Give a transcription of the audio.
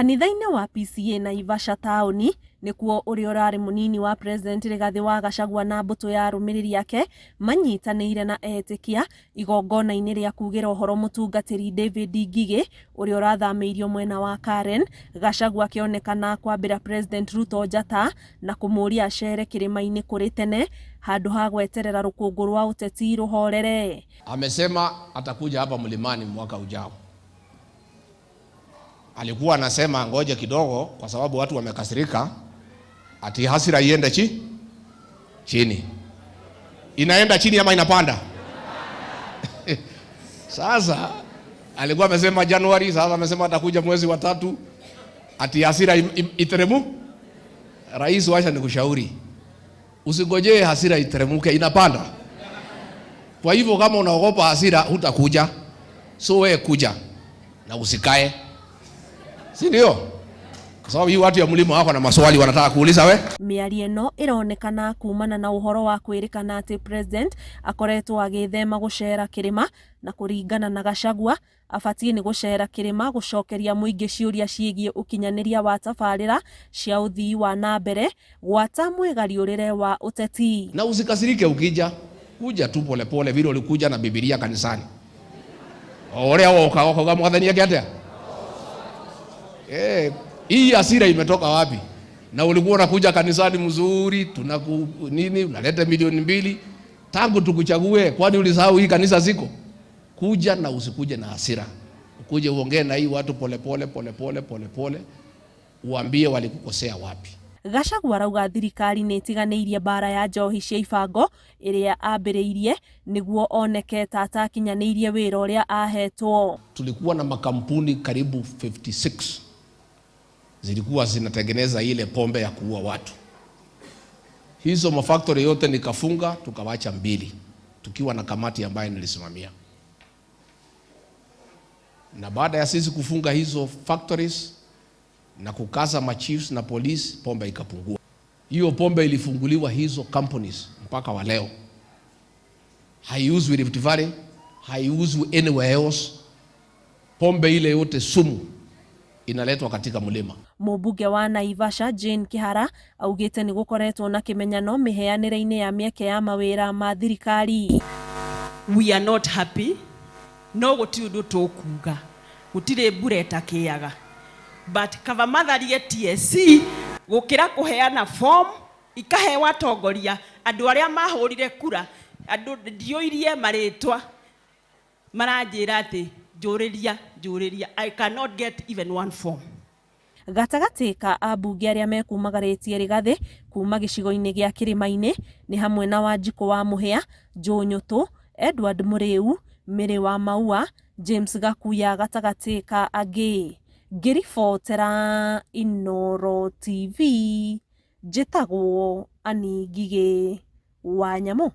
Kanitha-inĩ wa PCA Naivasha taũni nĩkuo ũrĩa ũrarĩ mũnini wa President Rigathi wa Gachagua na mbũtũ ya arũmĩrĩri ake manyitanĩire na etĩkia igongona-inĩ rĩa kugĩra ũhoro mũtungatĩri David Ngigĩ ũrĩa ũrathamĩirio mwena wa Karen. Gachagua akĩonekana kwambĩra President Ruto njata na kũmũria acere kĩrĩma-inĩ kũrĩ tene handũ ha gweterera rũkũngũ rwa ũteti rũhorere. Amesema atakuja hapa mlimani mwaka ujao. Alikuwa anasema ngoja kidogo kwa sababu watu wamekasirika ati hasira iende chini. Inaenda chini ama inapanda? Sasa alikuwa amesema Januari, sasa amesema atakuja mwezi wa 3 ati hasira iteremu. Rais, wacha nikushauri, usigojee hasira iteremuke, inapanda. Kwa hivyo kama unaogopa hasira hutakuja, so wewe kuja na usikae. Si ndio? Kwa sababu hii watu ya mlima wako na maswali wanataka kuuliza we. Mĩario ĩno ĩronekana kumana na ũhoro wa kwĩrĩkana atĩ president akoretwo agĩthema gũcera kĩrĩma na kũringana na Gachagua abatie nĩ gũcera kĩrĩma gũcokeria mũingĩ ciũria ciĩgiĩ ũkinyanĩria wa tabarĩra cia ũthii wa nambere gwata mwĩgariũrĩre wa ũteti. Na usikasirike ukija, kuja tu pole pole vile ulikuja na Biblia kanisani. Orea woka mwathani yake atia? Hii hasira imetoka wapi? Na ulikuwa unakuja kanisani mzuri, nini unaleta milioni 2 tangu tukuchague, kwani ulisahau hii kanisa ziko? Kuja na usikuje na hasira. Ukuje uongee na hii watu pole pole, uambie walikukosea wapi. Gachagua arauga thirikari nĩ ĩtiganĩirie bara ya njohi cia ibango ĩrĩa ambĩrĩirie nĩguo oneke ta atakinyanĩirie wĩra ũrĩa ahetwo. Tulikuwa na makampuni karibu 56 zilikuwa zinatengeneza ile pombe ya kuua watu. Hizo mafactory yote nikafunga, tukawacha 2 tukiwa na kamati ambayo nilisimamia. Na baada ya sisi kufunga hizo factories na kukaza machiefs na police, pombe ikapungua. Hiyo pombe ilifunguliwa hizo companies mpaka wa leo. Haiuzwi Rift Valley, haiuzwi anywhere else. Pombe ile yote sumu inaletwa katika mlima. Mũmbunge wa Naivasha Jane Kihara augĩte nĩ gũkoretwo na kĩmenyano mĩheanĩre-inĩ ya mĩeke ya mawĩra ma thirikari. We are not happy. No gũtirĩ ũndũ tũkuga. Gũtirĩ mbura ĩtakĩaga. But kavamatharie TSC gũkĩra kũheana form ikahewa atongoria andũ arĩa mahũrire kura andũ ndioirie marĩtwa maranjĩra atĩ njũrĩria I cannot get even one form. Gatagatĩ ka ambunge arĩa mekumagarĩtie Rigathi kuma gĩcigo-inĩ gĩa kĩrĩma-inĩ nĩ hamwe na Wanjikũ wa Mũhĩa, Joe Nyũtũ, Edward Mũrĩu, Mĩrĩ wa Maua, James Gakuya gatagatĩ ka angĩ. Ngĩribotera Inooro TV, njĩtagwo Annie Ngigĩ Wanyamũ.